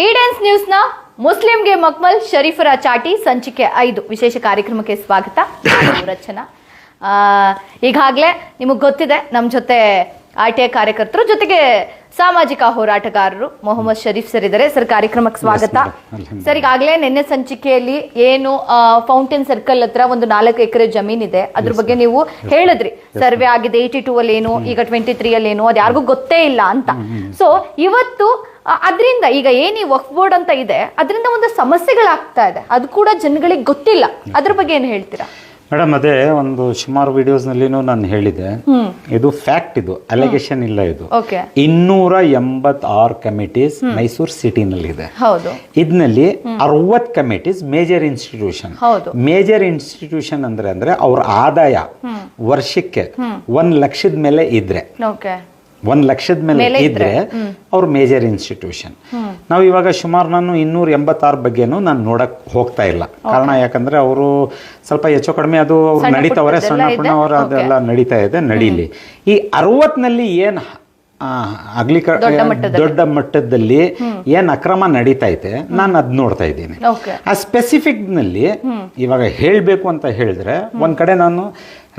ಈಡೆನ್ಸ್ ನ್ಯೂಸ್ನ ಮುಸ್ಲಿಂಗೆ ಮಕ್ಮಲ್ ಶರೀಫರ ಚಾಟಿ ಸಂಚಿಕೆ 5 ವಿಶೇಷ ಕಾರ್ಯಕ್ರಮಕ್ಕೆ ಸ್ವಾಗತ. ರಚನಾ, ಈಗಾಗಲೇ ನಿಮಗೆ ಗೊತ್ತಿದೆ, ನಮ್ಮ ಜೊತೆ RTI ಕಾರ್ಯಕರ್ತರು ಜೊತೆಗೆ ಸಾಮಾಜಿಕ ಹೋರಾಟಗಾರರು ಮೊಹಮ್ಮದ್ ಶರೀಫ್ ಸರ್ ಇದ್ದಾರೆ. ಸರ್, ಕಾರ್ಯಕ್ರಮಕ್ಕೆ ಸ್ವಾಗತ. ಸರ್, ಈಗಾಗಲೇ ನಿನ್ನೆ ಸಂಚಿಕೆಯಲ್ಲಿ ಏನು ಫೌಂಟೇನ್ ಸರ್ಕಲ್ ಹತ್ರ ಒಂದು 4 ಎಕರೆ ಜಮೀನಿದೆ, ಅದ್ರ ಬಗ್ಗೆ ನೀವು ಹೇಳಿದ್ರಿ. ಸರ್ವೆ ಆಗಿದೆ 82 ಅಲ್ಲಿ ಏನು, ಈಗ 23 ಅಲ್ಲಿ ಏನು, ಅದು ಯಾರಿಗೂ ಗೊತ್ತೇ ಇಲ್ಲ ಅಂತ. ಸೊ ಇವತ್ತು ಅದರಿಂದ ಈಗ ಏನು ವಕ್ಫ್ ಬೋರ್ಡ್ ಅಂತ ಇದೆ, ಅದರಿಂದ ಒಂದು ಸಮಸ್ಯೆಗಳಾಗ್ತಾ ಇದೆ, ಅದು ಕೂಡ ಜನಗಳಿಗೆ ಗೊತ್ತಿಲ್ಲ. ಅದ್ರ ಬಗ್ಗೆ ಏನು ಹೇಳ್ತೀರಾ ಮೇಡಮ್? ಅದೇ ಒಂದು ಸುಮಾರು ವಿಡಿಯೋಸ್ ನಲ್ಲಿ ನಾನು ಹೇಳಿದೆ, ಇದು ಫ್ಯಾಕ್ಟ್, ಇದು ಅಲಿಗೇಷನ್ ಇಲ್ಲ. ಇದು 286 ಕಮಿಟೀಸ್ ಮೈಸೂರು ಸಿಟಿನಲ್ಲಿ ಇದೆ. ಇದರಲ್ಲಿ 60 committees major institution. Major institution ಅಂದ್ರೆ ಅವ್ರ ಆದಾಯ ವರ್ಷಕ್ಕೆ 1 ಲಕ್ಷದ ಮೇಲೆ ಇದ್ರೆ, 1 ಲಕ್ಷದ ಮೇಲೆ ಇದ್ರೆ ಅವ್ರ ಮೇಜರ್ ಇನ್ಸ್ಟಿಟ್ಯೂಷನ್. ನಾವು ಇವಾಗ ಸುಮಾರು ನಾನು 286 ಬಗ್ಗೆನೂ ನಾನು ನೋಡಕ್ ಹೋಗ್ತಾ ಇಲ್ಲ. ಕಾರಣ ಯಾಕಂದ್ರೆ ಅವರು ಸ್ವಲ್ಪ ಹೆಚ್ಚು ಕಡಿಮೆ ಅದು ಅವ್ರು ನಡೀತಾವ್ರೆ, ಸಣ್ಣ ಪುಣ್ಣ ಅವರು ಅದೆಲ್ಲ ನಡೀತಾ ಇದೆ, ನಡೀಲಿ. ಈ 60ನಲ್ಲಿ ಏನ್ ದೊಡ್ಡ ಮಟ್ಟದಲ್ಲಿ ಏನ್ ಅಕ್ರಮ ನಡೀತಾ ಇದೆ, ನಾನು ಅದ್ ನೋಡ್ತಾ ಇದ್ದೀನಿ. ಆ ಸ್ಪೆಸಿಫಿಕ್ ನಲ್ಲಿ ಇವಾಗ ಹೇಳ್ಬೇಕು ಅಂತ ಹೇಳಿದ್ರೆ, ಒಂದ್ ಕಡೆ ನಾನು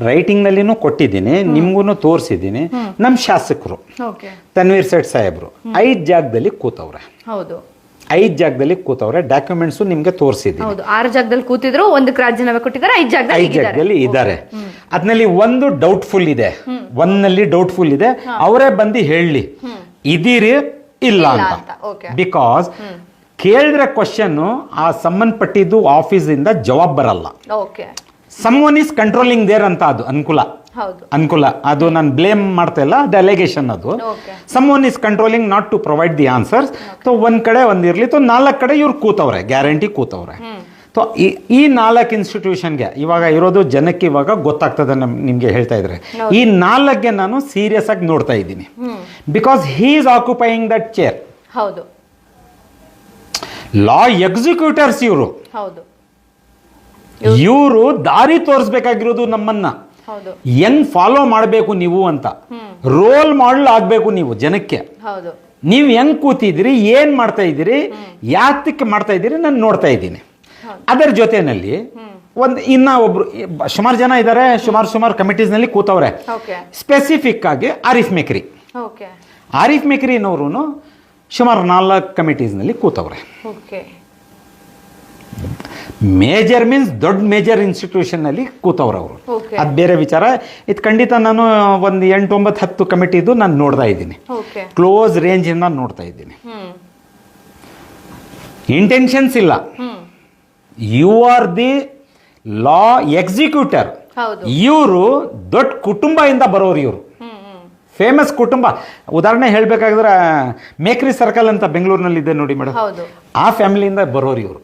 ರೈಟಿಂಗ್ ನಲ್ಲಿನೂ ಕೊಟ್ಟಿದ್ದೀನಿ, ನಿಮ್ಗೂ ತೋರಿಸಿದ್ದೀನಿ. ನಮ್ಮ ಶಾಸಕರು ತನ್ವೀರ್ ಸೇಠ್ ಸಾಹೇಬ್ರು 5 ಜಾಗದಲ್ಲಿ ಕೂತವ್ರೆ. 5 ಜಾಗದಲ್ಲಿ ಕೂತವ್ರೆ. ಡಾಕ್ಯುಮೆಂಟ್ಸ್ ನಿಮ್ಗೆ ತೋರಿಸಿದ್ದೀನಿ. 6 ಜಾಗದಲ್ಲಿ ಕೂತಿದ್ರು, 1 ರಾಜೀನಾಮೆ ಕೊಟ್ಟಿದ್ದಾರೆ, 5 ಜಾಗದಲ್ಲಿ ಇದ್ದಾರೆ. ಅದ್ರಲ್ಲಿ ಒಂದು ಡೌಟ್ಫುಲ್ ಇದೆ, ಒಂದಲ್ಲಿ ಡೌಟ್ಫುಲ್ ಇದೆ. ಅವರೇ ಬಂದು ಹೇಳಿ ಇದೀರಿ ಇಲ್ಲ ಅಂತ. ಬಿಕಾಸ್ ಕೇಳಿದ್ರೆ ಕ್ವಶನ್ ಆ ಸಂಬಂಧಪಟ್ಟಿದ್ದು ಆಫೀಸ್ ಇಂದ ಜವಾಬ್ ಬರಲ್ಲ. ಸಮ್ವನ್ ಈಸ್ ಕಂಟ್ರೋಲಿಂಗ್ ದೇರ್ ಅಂತ ಅದು ಅನುಕೂಲ. ಅದು ನಾನು ಬ್ಲೇಮ್ ಮಾಡ್ತಾ ಇಲ್ಲ, ಅದು ಅಲಿಗೇಷನ್. ಅದು someone is controlling not to provide the answers. ಒಂದ್ ಕಡೆ ಒಂದಿರ್ಲಿ, 4 ಕಡೆ ಇವ್ರು ಕೂತವ್ರೆ, ಗ್ಯಾರಂಟಿ ಕೂತವ್ರೆ. ಈ 4 ಇನ್ಸ್ಟಿಟ್ಯೂಷನ್ಗೆ ಇವಾಗ ಇರೋದು ಜನಕ್ಕೆ ಇವಾಗ ಗೊತ್ತಾಗ್ತದೆ. ನಿಮ್ಗೆ ಹೇಳ್ತಾ ಇದ್ರೆ ಈ 4ಗೆ ನಾನು ಸೀರಿಯಸ್ ಆಗಿ ನೋಡ್ತಾ ಇದ್ದೀನಿ. Because he is occupying that chair. Law executors ಇವರು ದಾರಿ ತೋರಿಸ್ಬೇಕಾಗಿರೋದು ನಮ್ಮನ್ನ, ಹೆಂಗ್ ಫಾಲೋ ಮಾಡಬೇಕು ನೀವು ಅಂತ. ರೋಲ್ ಮಾಡೆಲ್ ಆಗ್ಬೇಕು ನೀವು ಜನಕ್ಕೆ. ನೀವು ಹೆಂಗ್ ಕೂತಿದ್ದೀರಿ, ಏನ್ ಮಾಡ್ತಾ ಇದ್ದೀರಿ, ಯಾತಕ್ಕೆ ಮಾಡ್ತಾ ಇದ್ದೀರಿ, ನಾನು ನೋಡ್ತಾ ಇದ್ದೀನಿ. ಅದರ ಜೊತೆನಲ್ಲಿ ಇನ್ನ ಒಬ್ರು ಸುಮಾರು ಜನ ಇದ್ದಾರೆ, ಸುಮಾರು ಕಮಿಟೀಸ್ ನಲ್ಲಿ ಕೂತವ್ರೆ. ಸ್ಪೆಸಿಫಿಕ್ ಆಗಿ ಆರಿಫ್ ಮೇಕ್ರಿನವರು ಸುಮಾರು 4 ಕಮಿಟೀಸ್ ನಲ್ಲಿ ಕೂತವ್ರೆ. ಮೇಜರ್ ಮೀನ್ಸ್ ದೊಡ್ಡ ಮೇಜರ್ ಇನ್ಸ್ಟಿಟ್ಯೂಷನ್ ನಲ್ಲಿ ಕೂತವ್ರ ಅವರು. ಅದ್ ಬೇರೆ ವಿಚಾರ. ಇದು ಖಂಡಿತ ನಾನು ಒಂದು 8, 9, 10 ಕಮಿಟಿದು ನಾನು ನೋಡ್ತಾ ಇದ್ದೀನಿ, ಕ್ಲೋಸ್ ರೇಂಜ್ ಇಂದ ನೋಡ್ತಾ ಇದ್ದೀನಿ. ಇಂಟೆನ್ಷನ್ಸ್ ಇಲ್ಲ. You are the law executor. ಇವರು ದೊಡ್ಡ ಕುಟುಂಬದಿಂದ ಬರೋರು, ಇವರು ಫೇಮಸ್ ಕುಟುಂಬ. ಉದಾಹರಣೆ ಹೇಳ್ಬೇಕಾದ್ರೆ ಮೇಕ್ರಿ ಸರ್ಕಲ್ ಅಂತ ಬೆಂಗಳೂರಿನಲ್ಲಿ ಇದೆ ನೋಡಿ ಮೇಡಮ್, ಆ ಫ್ಯಾಮಿಲಿಯಿಂದ ಬರೋರು ಇವರು.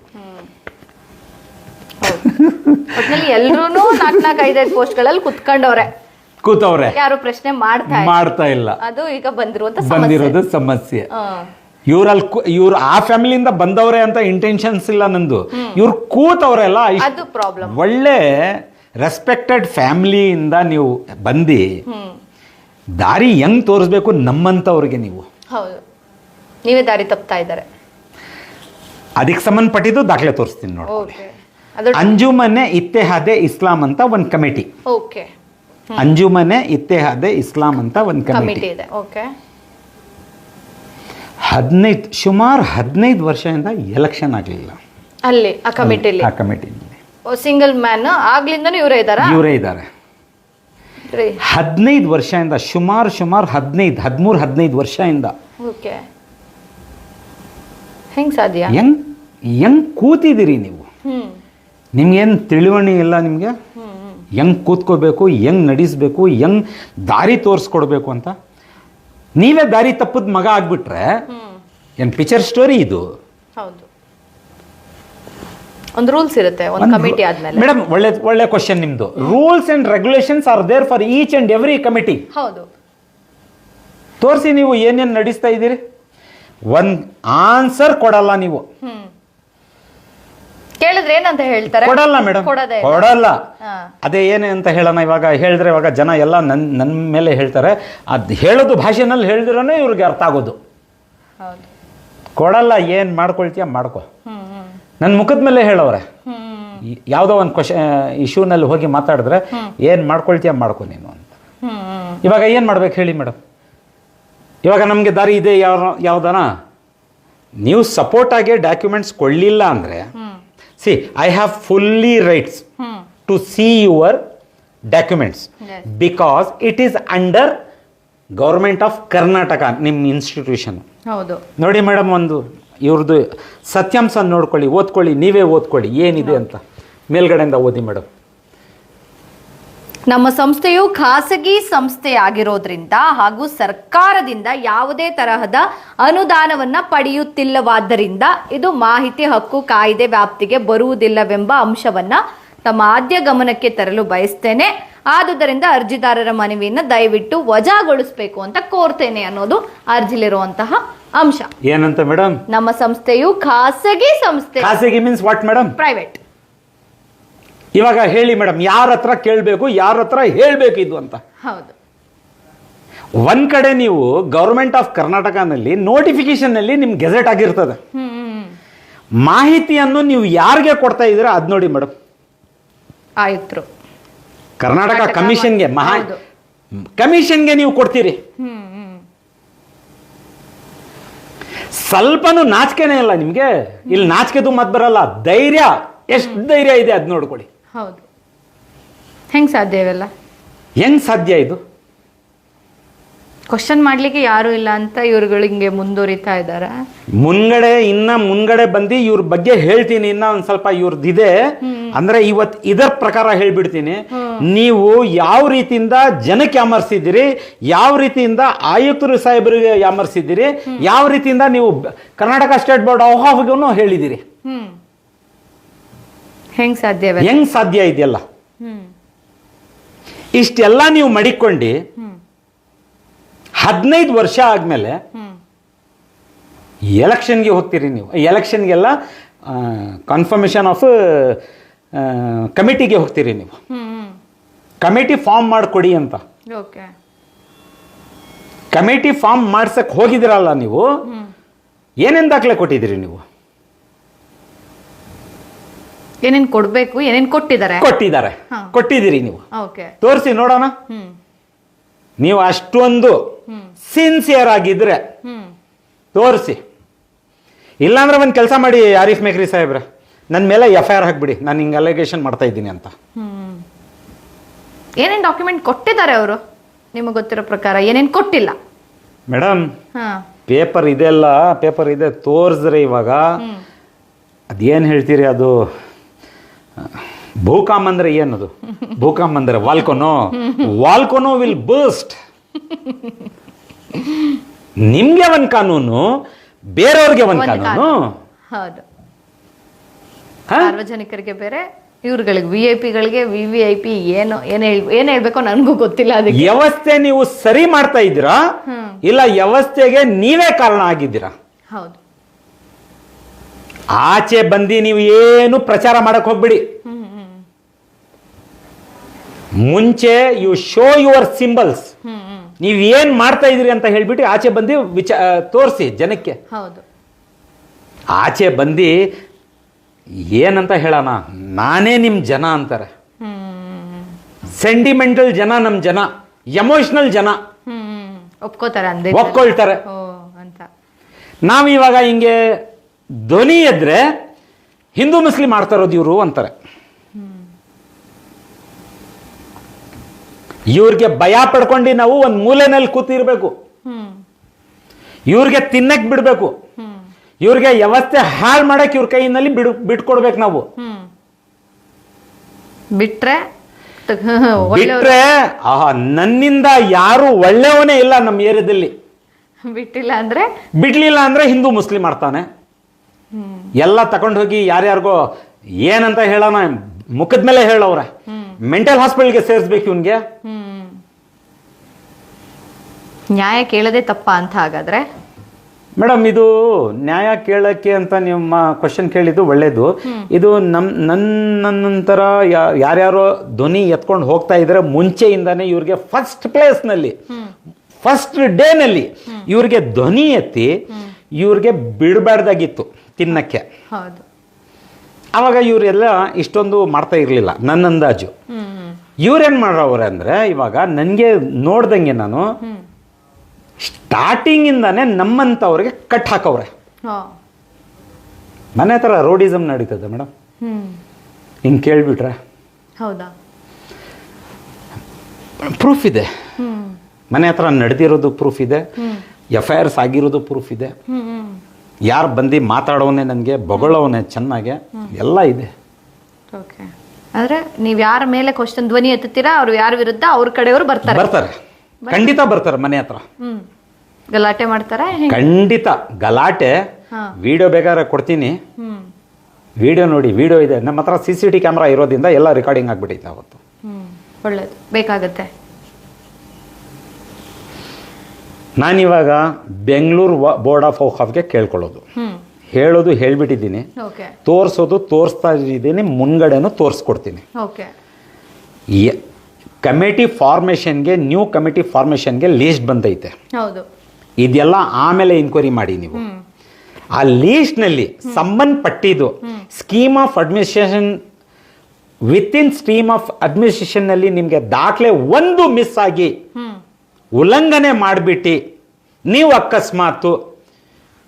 ಎಲ್ಲರೂ 4-5 ಪೋಸ್ಟ್ಗಳಲ್ಲಿ ಕೂತವ್ರೆ, ಯಾರು ಪ್ರಶ್ನೆ ಮಾಡ್ತಾ ಇಲ್ಲ. ಅದು ಈಗ ಬಂದಿರೋದು ಸಮಸ್ಯೆ. ಇವ್ರು ಆ ಫ್ಯಾಮಿಲಿಯಿಂದ ಬಂದವ್ರೆ ಅಂತ ಇಂಟೆನ್ಷನ್ಸ್ ಇಲ್ಲ ನಂದು. ಇವ್ರು ಕೂತವ್ರೆಲ್ಲ ಒಳ್ಳೆ ರೆಸ್ಪೆಕ್ಟೆಡ್ ಫ್ಯಾಮಿಲಿಯಿಂದ ನೀವು ಬಂದು ದಾರಿ ಹೆಂಗ್ ತೋರಿಸ್ಬೇಕು ನಮ್ಮಂತವ್ರಿಗೆ, ನೀವೇ ದಾರಿ ತಪ್ತಾ ಇದ್ದಾರೆ. ಅದಕ್ಕೆ ಸಂಬಂಧಪಟ್ಟಿದ್ದು ದಾಖಲೆ ತೋರಿಸ್ತೀನಿ ನೋಡಿ. ಅಂಜುಮನೆ ಇತ್ತೆಹಾದೆ ಇಸ್ಲಾಂ ಅಂತ ಒಂದು ಕಮಿಟಿ. ಅಂಜುಮನೆ ಇತ್ತೆಹಾದೆ ಇಸ್ಲಾಂ ಅಂತ ಒಂದು ಕಮಿಟಿ ಇದೆ. ಸುಮಾರು 15 ವರ್ಷದಿಂದ ಎಲೆಕ್ಷನ್ ಆಗಲಿಲ್ಲ ಅಲ್ಲಿ ಆ ಕಮಿಟಿಯಲ್ಲಿ. ಸಿಂಗಲ್ ಮ್ಯಾನ್ ಆಗ್ಲಿಂದನೂ ಇವರೇ ಇದ್ದಾರೆ. 15 ವರ್ಷದಿಂದ ಸುಮಾರು 13-15 ವರ್ಷದಿಂದ ಹೆಂಗ್ ಕೂತಿದ್ದೀರಿ ನೀವು? ನಿಮ್ಗೇನು ತಿಳಿವಣಿ ಇಲ್ಲ ನಿಮ್ಗೆ? ಹೆಂಗ್ ಕೂತ್ಕೋಬೇಕು, ಹೆಂಗ್ ನಡೆಸ್ಬೇಕು, ಹೆಂಗ್ ದಾರಿ ತೋರಿಸ್ಕೊಡ್ಬೇಕು ಅಂತ. ನೀವೇ ದಾರಿ ತಪ್ಪದ ಮಗ ಆಗ್ಬಿಟ್ರೆ ಏನ್ ಪಿಕ್ಚರ್ ಸ್ಟೋರಿ ಇದು? ಒಂದು ರೂಲ್ಸ್ ಇರುತ್ತೆ ಒಂದು ಕಮಿಟಿ ಆದ್ಮೇಲೆ. ಮೇಡಮ್, ಒಳ್ಳೆ ಕ್ವಶನ್ ನಿಮ್ದು. Rules and regulations are there for each and every committee. ತೋರಿಸಿ ನೀವು ಏನೇನ್ ನಡೆಸ್ತಾ ಇದ್ದೀರಿ. ಒಂದ್ ಆನ್ಸರ್ ಕೊಡಲ್ಲ ನೀವು. ಕೇಳಿದ್ರೆ ಏನಂತ ಹೇಳ್ತಾರೆ? ಕೊಡಲ್ಲ ಮೇಡಮ್, ಕೊಡಲ್ಲ. ಅದೇ ಏನೇ ಅಂತ ಹೇಳೋಣ. ಇವಾಗ ಹೇಳಿದ್ರೆ ಇವಾಗ ಜನ ಎಲ್ಲ ನನ್ನ ಮೇಲೆ ಹೇಳ್ತಾರೆ. ಅದು ಹೇಳೋದು ಭಾಷೆನಲ್ಲಿ ಹೇಳಿದ್ರೇ ಇವ್ರಿಗೆ ಅರ್ಥ ಆಗೋದು. ಕೊಡಲ್ಲ, ಏನ್ ಮಾಡ್ಕೊಳ್ತೀಯ ಮಾಡ್ಕೊ. ನನ್ನ ಮುಖದ ಮೇಲೆ ಹೇಳವ್ರೆ. ಯಾವುದೋ ಒಂದು ಇಶ್ಯೂನಲ್ಲಿ ಹೋಗಿ ಮಾತಾಡಿದ್ರೆ ಏನ್ ಮಾಡ್ಕೊಳ್ತೀಯ ಮಾಡ್ಕೊ ನೀನು ಅಂತ. ಇವಾಗ ಏನ್ ಮಾಡ್ಬೇಕು ಹೇಳಿ ಮೇಡಮ್? ಇವಾಗ ನಮಗೆ ದಾರಿ ಇದೆ ಯಾವ್ದಾನ? ನೀವು ಸಪೋರ್ಟ್ ಆಗಿ ಡಾಕ್ಯುಮೆಂಟ್ಸ್ ಕೊಡಲಿಲ್ಲ ಅಂದರೆ, see I have fully rights to see your documents because it is under government of Karnataka, ನಿಮ್ಮ ಇನ್ಸ್ಟಿಟ್ಯೂಷನ್. ಹೌದು ನೋಡಿ ಮೇಡಮ್, ಒಂದು ಇವ್ರದ್ದು ಸತ್ಯಾಂಶ ನೋಡ್ಕೊಳ್ಳಿ, ಓದ್ಕೊಳ್ಳಿ, ನೀವೇ ಓದ್ಕೊಳ್ಳಿ ಏನಿದೆ ಅಂತ. ಮೇಲ್ಗಡೆಯಿಂದ ಓದಿ ಮೇಡಮ್. ನಮ್ಮ ಸಂಸ್ಥೆಯು ಖಾಸಗಿ ಸಂಸ್ಥೆ ಆಗಿರೋದ್ರಿಂದ ಹಾಗೂ ಸರ್ಕಾರದಿಂದ ಯಾವುದೇ ತರಹದ ಅನುದಾನವನ್ನ ಪಡೆಯುತ್ತಿಲ್ಲವಾದ್ದರಿಂದ ಇದು ಮಾಹಿತಿ ಹಕ್ಕು ಕಾಯ್ದೆ ವ್ಯಾಪ್ತಿಗೆ ಬರುವುದಿಲ್ಲವೆಂಬ ಅಂಶವನ್ನ ತಮ್ಮ ಆದ್ಯ ಗಮನಕ್ಕೆ ತರಲು ಬಯಸ್ತೇನೆ. ಆದುದರಿಂದ ಅರ್ಜಿದಾರರ ಮನವಿಯನ್ನ ದಯವಿಟ್ಟು ವಜಾಗೊಳಿಸಬೇಕು ಅಂತ ಕೋರ್ತೇನೆ ಅನ್ನೋದು ಅರ್ಜಿಲಿರುವಂತಹ ಅಂಶ. ಏನಂತ ಮೇಡಮ್? ನಮ್ಮ ಸಂಸ್ಥೆಯು ಖಾಸಗಿ ಸಂಸ್ಥೆ. ಖಾಸಗಿ ಮೀನ್ಸ್ ವಾಟ್ ಮೇಡಮ್? ಪ್ರೈವೇಟ್. ಇವಾಗ ಹೇಳಿ ಮೇಡಮ್, ಯಾರ ಹತ್ರ ಕೇಳಬೇಕು, ಯಾರ ಹತ್ರ ಹೇಳ್ಬೇಕು ಇದು ಅಂತ? ಹೌದು. ಒಂದ್ ಕಡೆ ನೀವು ಗವರ್ಮೆಂಟ್ ಆಫ್ ಕರ್ನಾಟಕನಲ್ಲಿ ನೋಟಿಫಿಕೇಶನ್ ನಲ್ಲಿ ನಿಮ್ ಗೆಜೆಟ್ ಆಗಿರ್ತದೆ. ಮಾಹಿತಿಯನ್ನು ನೀವು ಯಾರಿಗೆ ಕೊಡ್ತಾ ಇದ್ದೀರಾ ಅದ್ ನೋಡಿ ಮೇಡಮ್. ಆಯುಕ್ತರು, ಕರ್ನಾಟಕ ಕಮಿಷನ್ಗೆ, ಕಮಿಷನ್ಗೆ ನೀವು ಕೊಡ್ತೀರಿ. ಸ್ವಲ್ಪನೂ ನಾಚಿಕೆನೇ ಇಲ್ಲ ನಿಮ್ಗೆ. ಇಲ್ಲಿ ನಾಚಿಕೆದು ಮತ್ ಬರಲ್ಲ, ಧೈರ್ಯ, ಎಷ್ಟು ಧೈರ್ಯ ಇದೆ ಅದ್ ನೋಡ್ಕೊಳ್ಳಿ. ಹೌದು. ಹೆಂಗ್ ಸಾಧ್ಯ ಇವೆಲ್ಲ? ಹೆಂಗ್ ಸಾಧ್ಯ ಇದು? ಕ್ವಶನ್ ಮಾಡ್ಲಿಕ್ಕೆ ಯಾರು ಇಲ್ಲ ಅಂತ ಇವ್ರುಗಳು ಹಿಂಗೆ ಮುಂದುವರಿತಾ ಇದಾರೆ. ಮುಂಗಡೆ ಬಂದು ಇವ್ರ ಬಗ್ಗೆ ಹೇಳ್ತೀನಿ. ಇನ್ನ ಒಂದ್ ಸ್ವಲ್ಪ ಇವ್ರದ್ದಿದೆ ಅಂದ್ರೆ ಇವತ್ ಇದರ ಪ್ರಕಾರ ಹೇಳ್ಬಿಡ್ತೀನಿ. ನೀವು ಯಾವ ರೀತಿಯಿಂದ ಜನಕ್ಕೆ ಯಾಮರ್ಸಿದ್ದೀರಿ, ಯಾವ ರೀತಿಯಿಂದ ಆಯುಕ್ತರು ಸಾಹೇಬರಿಗೆ ಯಾಮರ್ಸಿದ್ದೀರಿ, ಯಾವ ರೀತಿಯಿಂದ ನೀವು ಕರ್ನಾಟಕ ಸ್ಟೇಟ್ ಬೋರ್ಡ್ ಆಫ್ಗೂ ಹೇಳಿದಿರಿ. ಹೆಂಗ್ ಸಾಧ್ಯ ಇದೆಯಲ್ಲ? ಇಷ್ಟೆಲ್ಲ ನೀವು ಮಡಿಕೊಂಡು 15 ವರ್ಷ ಆದ್ಮೇಲೆ ಎಲೆಕ್ಷನ್ಗೆ ಹೋಗ್ತೀರಿ. ನೀವು ಎಲೆಕ್ಷನ್ಗೆಲ್ಲ ಕನ್ಫರ್ಮೇಷನ್ ಆಫ್ ಕಮಿಟಿಗೆ ಹೋಗ್ತೀರಿ. ನೀವು ಕಮಿಟಿ ಫಾರ್ಮ್ ಮಾಡಿಕೊಡಿ ಅಂತ. ಕಮಿಟಿ ಫಾರ್ಮ್ ಮಾಡ್ಸಕ್ ಹೋಗಿದಿರಲ್ಲ ನೀವು, ಏನೇನ್ ದಾಖಲೆ ಕೊಟ್ಟಿದ್ದೀರಿ? ನೀವು ಏನೇನ್ ಕೊಡ್ಬೇಕು, ಏನೇನ್ ಕೊಟ್ಟಿದ್ದೀರಿ ನೀವು ತೋರಿಸಿ ನೋಡೋಣ. ನೀವು ಅಷ್ಟೊಂದು ಸಿನ್ಸಿಯರ್ ಆಗಿದ್ರೆ ತೋರಿಸಿ. ಇಲ್ಲಾಂದ್ರೆ ಒಂದು ಕೆಲಸ ಮಾಡಿ ಆರಿಫ್ ಮೇಕ್ರಿ ಸಾಹೇಬ್ರ, ನನ್ನ ಮೇಲೆ FIR ಹಾಕ್ಬಿಡಿ, ನಾನು ಹಿಂಗೆ ಅಲಿಗೇಷನ್ ಮಾಡ್ತಾ ಇದ್ದೀನಿ ಅಂತ. ಏನೇನ್ ಡಾಕ್ಯುಮೆಂಟ್ ಕೊಟ್ಟಿದ್ದಾರೆ ಅವರು? ನಿಮಗೆ ಗೊತ್ತಿರೋ ಪ್ರಕಾರ ಏನೇನ್ ಕೊಟ್ಟಿಲ್ಲ ಮೇಡಮ್? ಪೇಪರ್ ಇದೆಲ್ಲ, ಪೇಪರ್ ಇದೆ, ತೋರಿಸಿದ್ರೆ ಇವಾಗ ಅದೇನು ಹೇಳ್ತೀರಿ? ಅದು ಭೂಕಂಪ ಅಂದ್ರೆ ಏನದು? ಭೂಕಂಪ ಅಂದ್ರೆ ವಾಲ್ಕೊನೋ ವಿಲ್ ಬರ್ಸ್ಟ್. ನಿಮ್ಗೆ ಒಂದ್ ಕಾನೂನು, ಬೇರೆಯವ್ರಿಗೆ ಒಂದ್ ಕಾನೂನು. ಹೌದು. ಸಾರ್ವಜನಿಕರಿಗೆ ಬೇರೆ, ಇವ್ರುಗಳಿಗೆ VIP-ಗಳಿಗೆ VVIP ಏನ್ ಹೇಳ್ಬೇಕೋ ನನಗೂ ಗೊತ್ತಿಲ್ಲ. ಅದಕ್ಕೆ ವ್ಯವಸ್ಥೆ ನೀವು ಸರಿ ಮಾಡ್ತಾ ಇದ್ದೀರಾ ಇಲ್ಲ ವ್ಯವಸ್ಥೆಗೆ ನೀವೇ ಕಾರಣ ಆಗಿದ್ದೀರಾ? ಹೌದು. ಆಚೆ ಬಂದು ನೀವು ಏನು ಪ್ರಚಾರ ಮಾಡಕ್ ಹೋಗ್ಬಿಡಿ. ಮುಂಚೆ ಯು ಶೋ ಯುವರ್ ಸಿಂಬಲ್ಸ್. ನೀವ್ ಏನ್ ಮಾಡ್ತಾ ಇದೀರಿ ಅಂತ ಹೇಳ್ಬಿಟ್ಟು ಆಚೆ ಬಂದು ತೋರಿಸಿ ಜನಕ್ಕೆ. ಹೌದು. ಆಚೆ ಬಂದು ಏನಂತ ಹೇಳೋಣ, ನಾನೇ ನಿಮ್ ಜನ ಅಂತಾರೆ. ಸೆಂಟಿಮೆಂಟಲ್ ಜನ, ನಮ್ ಜನ ಎಮೋಷನಲ್ ಜನ ಒಪ್ಕೊಳ್ತಾರೆ ಅಂತ. ನಾವ್ ಇವಾಗ ಹಿಂಗೆ ಧ್ವನಿ ಎದ್ರೆ ಹಿಂದೂ ಮುಸ್ಲಿಂ ಮಾಡ್ತಾ ಇರೋದು ಇವರು ಅಂತಾರೆ. ಇವ್ರಿಗೆ ಭಯ ಪಡ್ಕೊಂಡು ನಾವು ಒಂದ್ ಮೂಲೆನಲ್ಲಿ ಕೂತಿರ್ಬೇಕು. ಇವ್ರಿಗೆ ತಿನ್ನಕ್ ಬಿಡ್ಬೇಕು. ಇವ್ರಿಗೆ ವ್ಯವಸ್ಥೆ ಹಾಳು ಮಾಡಕ್ ಇವ್ರ ಕೈಯಲ್ಲಿ ಬಿಟ್ಕೊಡ್ಬೇಕು ನಾವು. ಬಿಟ್ರೆ ನನ್ನಿಂದ ಯಾರು ಒಳ್ಳೆಯವನೇ ಇಲ್ಲ ನಮ್ಮ ಏರಿಯಾದಲ್ಲಿ. ಬಿಡ್ಲಿಲ್ಲ ಅಂದ್ರೆ ಹಿಂದೂ ಮುಸ್ಲಿಂ ಮಾಡ್ತಾನೆ. ಎಲ್ಲ ತಗೊಂಡು ಹೋಗಿ ಯಾರ್ಯಾರಿಗೋ ಏನಂತ ಹೇಳೋಣ, ಮುಖದ ಮೇಲೆ ಹೇಳವ್ರೆ. ಮೆಂಟಲ್ ಹಾಸ್ಪಿಟಲ್ಗೆ ಸೇರಿಸ್ಬೇಕು ಇವನ್ಗೆ. ನ್ಯಾಯ ಕೇಳದೆ ತಪ್ಪ ಅಂತ ಹಾಗಾದ್ರೆ? ಮೇಡಮ್, ಇದು ನ್ಯಾಯ ಕೇಳಕ್ಕೆ ಅಂತ ನಿಮ್ಮ ಕ್ವಶನ್ ಕೇಳಿದ್ದು ಒಳ್ಳೇದು. ಇದು ನನ್ನಂತರ ಯಾರ್ಯಾರೋ ಧ್ವನಿ ಎತ್ಕೊಂಡು ಹೋಗ್ತಾ ಇದ್ರೆ ಮುಂಚೆಯಿಂದಾನೆ ಇವ್ರಿಗೆ ಫಸ್ಟ್ ಪ್ಲೇಸ್ ನಲ್ಲಿ, ಫಸ್ಟ್ ಡೇ ನಲ್ಲಿ ಇವ್ರಿಗೆ ಧ್ವನಿ ಎತ್ತಿ ಇವ್ರಿಗೆ ಬಿಡಬಾರ್ದಾಗಿತ್ತು ತಿನ್ನಕ್ಕೆ. ಹೌದು. ಅವಾಗ ಇವರೆಲ್ಲ ಇಷ್ಟೊಂದು ಮಾಡ್ತಾ ಇರಲಿಲ್ಲ ನನ್ನ ಅಂದಾಜು. ಇವ್ರೇನು ಮಾಡೋವ್ರೆ ಅಂದರೆ ಇವಾಗ ನನಗೆ ನೋಡ್ದಂಗೆ ನಾನು ಸ್ಟಾರ್ಟಿಂಗಿಂದಾನೇ ನಮ್ಮಂಥವ್ರಿಗೆ ಕಟ್ ಹಾಕವ್ರೆ. ಮನೆ ಹತ್ರ ರೋಡಿಸಮ್ ನಡೀತದೆ ಮೇಡಮ್. ಹಿಂಗೆ ಕೇಳಿಬಿಟ್ರೆ ಹೌದಾ, ಪ್ರೂಫ್ ಇದೆ. ಮನೆ ಹತ್ರ ನಡೆದಿರೋದು ಪ್ರೂಫ್ ಇದೆ, FIRs ಆಗಿರೋದು ಪ್ರೂಫ್ ಇದೆ, ಯಾರು ಬಂದು ಮಾತಾಡೋನೆ ನನಗೆ ಬಗಳವನೇ ಚೆನ್ನಾಗೆ ಎಲ್ಲ ಇದೆ. ಓಕೆ, ಅಂದ್ರೆ ನೀವು ಯಾರ ಮೇಲೆ ಕ್ವಶನ್ ಧ್ವನಿ ಎತ್ತುತ್ತೀರಾ ಅವ್ರು ಯಾರ ವಿರುದ್ಧ ಅವ್ರ ಕಡೆಯವರು ಬರ್ತಾರೆ. ಖಂಡಿತ ಬರ್ತಾರೆ ಮನೆ ಹತ್ರ. ಗಲಾಟೆ ಮಾಡ್ತಾರ? ಖಂಡಿತ ಗಲಾಟೆ. ವಿಡಿಯೋ ಬೇಕಾದ್ರೆ ಕೊಡ್ತೀನಿ, ವಿಡಿಯೋ ನೋಡಿ. ವಿಡಿಯೋ ಇದೆ ನಮ್ಮ ಹತ್ರ, CCTV ಕ್ಯಾಮ್ರಾ ಇರೋದ್ರಿಂದ ಎಲ್ಲ ರೆಕಾರ್ಡಿಂಗ್ ಆಗ್ಬಿಟ್ಟೈತೆ ಅವತ್ತು. ಒಳ್ಳೇದು, ಬೇಕಾಗತ್ತೆ. ನಾನಿವಾಗ ಬೆಂಗಳೂರು ಬೋರ್ಡ್ ಆಫ್ ಔಕಾಫ್ಗೆ ಕೇಳ್ಕೊಳ್ಳೋದು, ಹೇಳೋದು ಹೇಳ್ಬಿಟ್ಟಿದ್ದೀನಿ, ತೋರಿಸೋದು ತೋರಿಸ್ತಾ ಇದ್ದೀನಿ, ಮುಂದ್ಗಡೆನೂ ತೋರಿಸ್ಕೊಡ್ತೀನಿ. ಕಮಿಟಿ ಫಾರ್ಮೇಷನ್ಗೆ, ನ್ಯೂ ಕಮಿಟಿ ಫಾರ್ಮೇಷನ್ಗೆ ಲೀಸ್ಟ್ ಬಂದೈತೆ. ಇದೆಲ್ಲ ಆಮೇಲೆ ಇನ್ಕ್ವೈರಿ ಮಾಡಿ ನೀವು. ಆ ಲೀಸ್ಟ್ನಲ್ಲಿ ಸಂಬಂಧಪಟ್ಟಿದ್ದು scheme of administration, within stream of ಅಡ್ಮಿನಿಸ್ಟ್ರೇಷನ್ನಲ್ಲಿ ನಿಮಗೆ ದಾಖಲೆ ಒಂದು ಮಿಸ್ ಆಗಿ ಉಲ್ಲಂಘನೆ ಮಾಡಿಬಿಟ್ಟು ನೀವು ಅಕಸ್ಮಾತು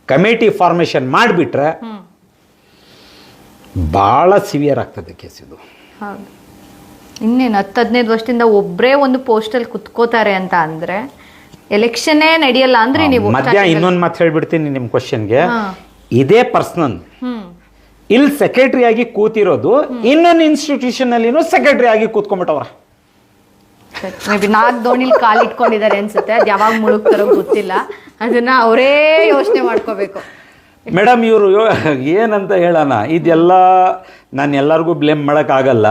ಕಮಿಟಿ ಫಾರ್ಮೇಷನ್ ಮಾಡಿಬಿಟ್ರೆ ಭಾಳ ಸಿವಿಯರ್ ಆಗ್ತದೆ ಕೇಸ್ ಇದು. ಇನ್ನೇನು 10-15 ವರ್ಷದಿಂದ ಒಬ್ಬರೇ ಒಂದು ಪೋಸ್ಟಲ್ಲಿ ಕುತ್ಕೋತಾರೆ ಅಂತ ಅಂದ್ರೆ ಎಲೆಕ್ಷನ್ನೇ ನಡೆಯಲ್ಲ ಅಂದ್ರೆ ನೀವು ಮಧ್ಯ ಇನ್ನೊಂದು ಮಾತು ಹೇಳ್ಬಿಡ್ತೀನಿ ನಿಮ್ಮ ಕ್ವಶನ್ಗೆ. ಇದೇ ಪರ್ಸನಲ್ ಇಲ್ಲಿ ಸೆಕ್ರೆಟರಿ ಆಗಿ ಕೂತಿರೋದು, ಇನ್ನೊಂದು ಇನ್ಸ್ಟಿಟ್ಯೂಷನ್ ಅಲ್ಲಿ ಸೆಕ್ರೆಟರಿ ಆಗಿ ಕೂತ್ಕೊಂಡ್ಬಿಟ್ಟವ್ರ. ನಾಲ್ಕು ದೋಣಿಲಿ ಕಾಲಿಟ್ಕೊಂಡಿದ್ದಾರೆ ಅನ್ಸುತ್ತೆ, ಅದು ಯಾವಾಗ ಮುಳುಗ್ತಾರೋ ಗೊತ್ತಿಲ್ಲ, ಅದನ್ನ ಅವರೇ ಯೋಚನೆ ಮಾಡ್ಕೋಬೇಕು. ಮೇಡಮ್ ಇವರು ಏನಂತ ಹೇಳೋಣ, ಇದೆಲ್ಲ ನಾನು ಎಲ್ಲರಿಗೂ ಬ್ಲೇಮ್ ಮಾಡೋಕ್ಕಾಗಲ್ಲ.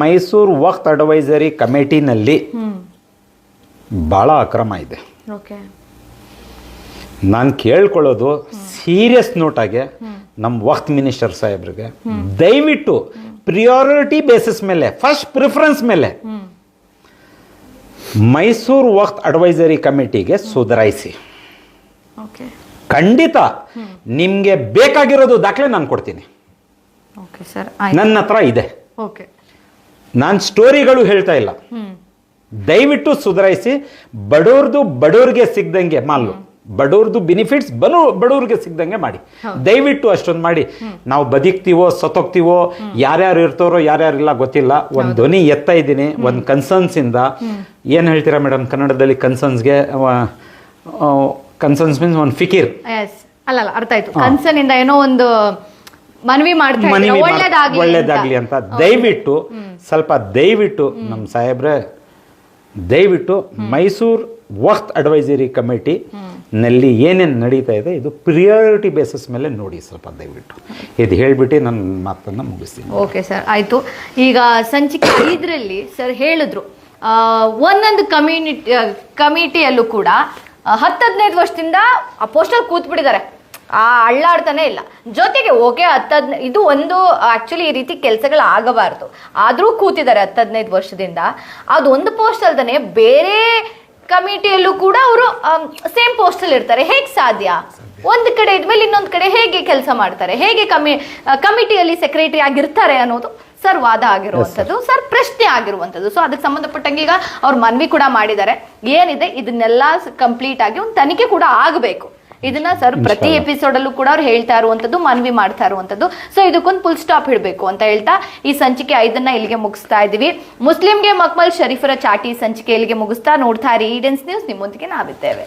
ಮೈಸೂರು ವಕ್ಫ್ ಅಡ್ವೈಸರಿ ಕಮಿಟಿನಲ್ಲಿ ಭಾಳ ಅಕ್ರಮ ಇದೆ. ನಾನು ಕೇಳ್ಕೊಳ್ಳೋದು ಸೀರಿಯಸ್ ನೋಟಾಗೆ ನಮ್ಮ ವಕ್ಫ್ ಮಿನಿಸ್ಟರ್ ಸಾಹೇಬ್ರಿಗೆ, ದಯವಿಟ್ಟು ಪ್ರಿಯಾರಿಟಿ ಬೇಸಿಸ್ ಮೇಲೆ, ಫಸ್ಟ್ ಪ್ರಿಫರೆನ್ಸ್ ಮೇಲೆ ಮೈಸೂರು ವಕ್ಫ್ ಅಡ್ವೈಸರಿ ಕಮಿಟಿಗೆ ಸುಧಾರಿಸಿ. ಖಂಡಿತ ನಿಮಗೆ ಬೇಕಾಗಿರೋದು ದಾಖಲೆ ನಾನು ಕೊಡ್ತೀನಿ, ನನ್ನ ಹತ್ರ ಇದೆ. ನಾನು ಸ್ಟೋರಿಗಳು ಹೇಳ್ತಾ ಇಲ್ಲ. ದಯವಿಟ್ಟು ಸುಧಾರಿಸಿ. ಬಡವ್ರಿಗೆ ಸಿಗ್ದಂಗೆ ಮಾಲು, ಬಡವ್ರದ್ದು ಬೆನಿಫಿಟ್ಸ್ ಬಡವ್ರಿಗೆ ಸಿಗ್ದಂಗೆ ಮಾಡಿ. ದಯವಿಟ್ಟು ಅಷ್ಟೊಂದು ಮಾಡಿ. ನಾವು ಬದುಕ್ತೀವೋ ಸತ್ತೋಗ್ತೀವೋ, ಯಾರ್ಯಾರು ಇರ್ತಾರೋ ಯಾರ್ಯಾರಿಲ್ಲ ಗೊತ್ತಿಲ್ಲ. ಒಂದು ಧ್ವನಿ ಎತ್ತಾ ಇದ್ದೀನಿ ಒಂದು ಕನ್ಸರ್ನ್ಸ್ ಇಂದ. ಏನು ಹೇಳ್ತೀರಾ ಮೇಡಮ್ ಕನ್ನಡದಲ್ಲಿ ಕನ್ಸರ್ನ್ಸ್ಗೆ? ಕನ್ಸರ್ನ್ಸ್ ಮೀನ್ಸ್ ಒಂದು ಫಿಕಿರ್. ಅಲ್ಲ, ಅರ್ಥ ಆಯ್ತು. ಕನ್ಸರ್ನ್ ಇಂದ ಏನೋ ಒಂದು ಮನವಿ ಒಳ್ಳೇದಾಗ್ಲಿ ಅಂತ ದಯವಿಟ್ಟು ಸ್ವಲ್ಪ ನಮ್ಮ ಸಾಹೇಬ್ರೆ ದಯವಿಟ್ಟು ಮೈಸೂರು ವಕ್ಫ್ ಅಡ್ವೈಸರಿ ಕಮಿಟಿ ನಲ್ಲಿ ಏನೇನು ನಡೀತಾ ಇದೆ ಇದು ಪ್ರಿಯಾರಿಟಿ ಬೇಸಿಸ್ ಮೇಲೆ ನೋಡಿ ಸ್ವಲ್ಪ ದಯವಿಟ್ಟು. ಇದು ಹೇಳ್ಬಿಟ್ಟು ನನ್ನ ಮಾತನ್ನು ಮುಗಿಸ್ತೀನಿ. ಓಕೆ ಸರ್, ಆಯಿತು. ಈಗ ಸಂಚಿಕೆ 5ರಲ್ಲಿ ಸರ್ ಹೇಳಿದ್ರು ಒಂದೊಂದು ಕಮಿಟಿಯಲ್ಲೂ ಕೂಡ 10-15 ವರ್ಷದಿಂದ ಆ ಪೋಸ್ಟಲ್ಲಿ ಕೂತ್ಬಿಟ್ಟಿದ್ದಾರೆ, ಅಳ್ಳಾಡ್ತಾನೆ ಇಲ್ಲ. ಜೊತೆಗೆ ಓಕೆ 10-15 ಇದು ಒಂದು ಆಕ್ಚುಲಿ ಈ ರೀತಿ ಕೆಲಸಗಳು ಆಗಬಾರ್ದು, ಆದರೂ ಕೂತಿದ್ದಾರೆ 10-15 ವರ್ಷದಿಂದ. ಅದೊಂದು ಪೋಸ್ಟ್ ಅಲ್ದೇ ಬೇರೆ ಕಮಿಟಿಯಲ್ಲೂ ಕೂಡ ಅವರು ಸೇಮ್ ಪೋಸ್ಟಲ್ಲಿ ಇರ್ತಾರೆ. ಹೇಗೆ ಸಾಧ್ಯ? ಒಂದು ಕಡೆ ಇದ್ಮೇಲೆ ಇನ್ನೊಂದು ಕಡೆ ಹೇಗೆ ಕೆಲಸ ಮಾಡ್ತಾರೆ? ಹೇಗೆ ಕಮಿಟಿಯಲ್ಲಿ ಸೆಕ್ರೆಟರಿ ಆಗಿರ್ತಾರೆ ಅನ್ನೋದು ಸರ್ ವಾದ ಆಗಿರುವಂಥದ್ದು, ಸರ್ ಪ್ರಶ್ನೆ ಆಗಿರುವಂಥದ್ದು. ಸೊ ಅದಕ್ಕೆ ಸಂಬಂಧಪಟ್ಟಂಗೆ ಈಗ ಅವ್ರು ಮನವಿ ಕೂಡ ಮಾಡಿದ್ದಾರೆ. ಏನಿದೆ ಇದನ್ನೆಲ್ಲ ಕಂಪ್ಲೀಟ್ ಆಗಿ ಒಂದು ತನಿಖೆ ಕೂಡ ಆಗಬೇಕು. ಇದನ್ನ ಸರ್ ಪ್ರತಿ ಎಪಿಸೋಡಲ್ಲೂ ಕೂಡ ಅವ್ರು ಹೇಳ್ತಾ ಇರುವಂಥದ್ದು, ಮನವಿ ಮಾಡ್ತಾ ಇರುವಂಥದ್ದು. ಸೊ ಇದಕ್ಕೊಂದು ಫುಲ್ ಸ್ಟಾಪ್ ಇಡಬೇಕು ಅಂತ ಹೇಳ್ತಾ ಈ ಸಂಚಿಕೆ 5 ಇಲ್ಲಿಗೆ ಮುಗಿಸ್ತಾ ಇದ್ದೀವಿ. ಮುಸ್ಲಿಂಗೆ ಮಕ್ಮಲ್ ಶರೀಫರ ಚಾಟಿ ಸಂಚಿಕೆ ಇಲ್ಲಿಗೆ ಮುಗಿಸ್ತಾ ನೋಡ್ತಾ ಇರಿ ಈಡೆನ್ಸ್ ನ್ಯೂಸ್. ನಿಮ್ಮೊಂದಿಗೆ ನಾವಿದ್ದೇವೆ.